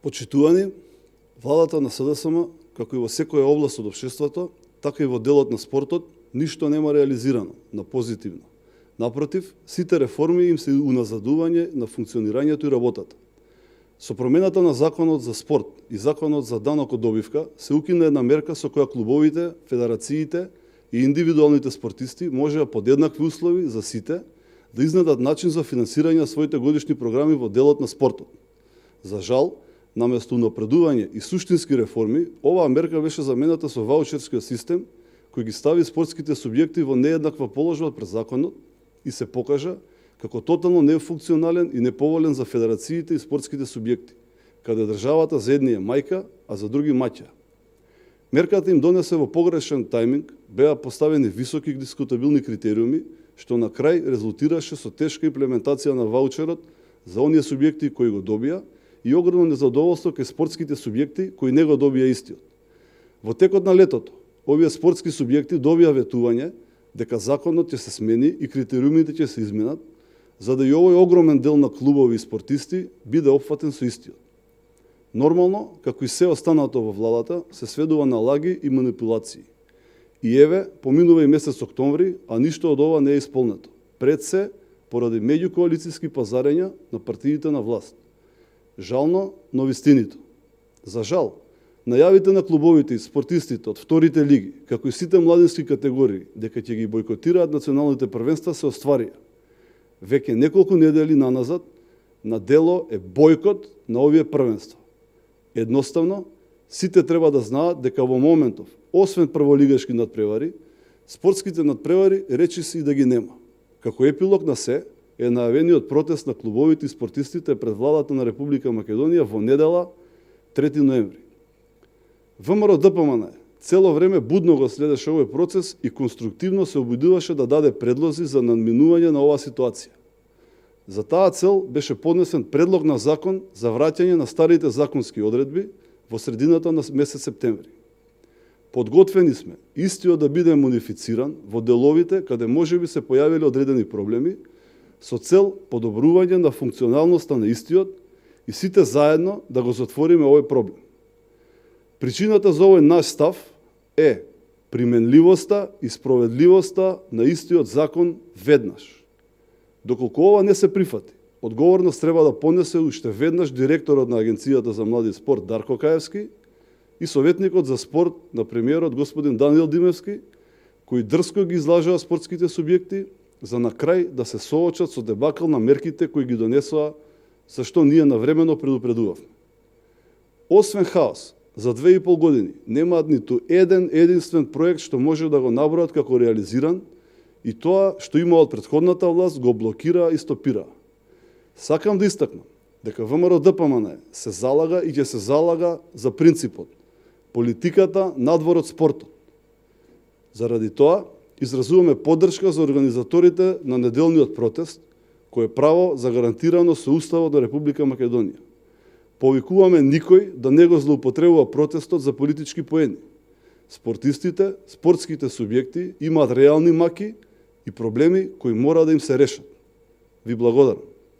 Почитувани, владата на СДСМ, како и во секоја област од општеството, така и во делот на спортот, ништо нема реализирано на позитивно. Напротив, сите реформи им се уназадување на функционирањето и работата. Со промената на Законот за спорт и Законот за данок од добивка се укина една мерка со која клубовите, федерациите и индивидуалните спортисти можеа под еднакви услови за сите да изнедат начин за финансирање на своите годишни програми во делот на спортот. За жал, наместо унапредување и суштински реформи, оваа мерка беше замената со ваучерскиот систем кој ги стави спортските субјекти во нееднаква положба пред законот и се покажа како тотално нефункционален и неповолен за федерациите и спортските субјекти, каде државата за едни е мајка, а за други маќа. Мерката им донесе во погрешен тајминг, беа поставени високи дискутабилни критериуми, што на крај резултираше со тешка имплементација на ваучерот за оние субјекти кои го добија и огромно незадоволство кај спортските субјекти кои не го добија истиот. Во текот на летото, овие спортски субјекти добија ветување дека законот ќе се смени и критериумите ќе се изменат, за да и овој огромен дел на клубови и спортисти биде опфатен со истиот. Нормално, како и се останато во владата, се сведува на лаги и манипулации. И еве, поминува и месец октомври, а ништо од ова не е исполнето. Пред се, поради меѓукоалициски пазарења на партиите на власт. Жално, но вистинито. За жал, најавите на клубовите и спортистите од вторите лиги, како и сите младински категории, дека ќе ги бойкотираат националните првенства, се остварија. Веќе неколку недели наназад, на дело е бойкот на овие првенства. Едноставно, сите треба да знаат дека во моментов, освен прволигашки надпревари, спортските надпревари речиси и да ги нема. Како епилог на се, е најавениот протест на клубовите и спортистите пред владата на Република Македонија во недела 3 ноември. ВМРО-ДПМН цело време будно го следеше овој процес и конструктивно се обидуваше да даде предлози за надминување на оваа ситуација. За таа цел беше поднесен предлог на закон за враќање на старите законски одредби во средината на месец септември. Подготвени сме истиот да биде модифициран во деловите каде можеби се појавиле одредени проблеми со цел подобрување на функционалноста на истиот и сите заедно да го затвориме овој проблем. Причината за овој наш став е применливоста и справедливоста на истиот закон веднаш. Доколку ова не се прифати, одговорност треба да понесе уште веднаш директорот на Агенцијата за млади спорт Дарко Каевски и советникот за спорт на премиерот господин Даниел Димевски, кои дрско ги излажаа спортските субјекти за на крај да се соочат со дебакл на мерките кои ги донесоа, за што ние навремено предупредувавме. Освен хаос, за 2,5 години немаат ниту еден единствен проект што може да го набројат како реализиран и тоа што има од претходната власт го блокира и стопира. Сакам да истакнам дека ВМРО-ДПМН се залага и ќе се залага за принципот политиката надвор од спортот. Заради тоа, изразуваме поддршка за организаторите на неделниот протест, кој е право загарантирано со Уставот на Република Македонија. Повикуваме никој да не го злоупотребува протестот за политички поени. Спортистите, спортските субјекти имаат реални маки и проблеми кои мора да им се решат. Ви благодарам.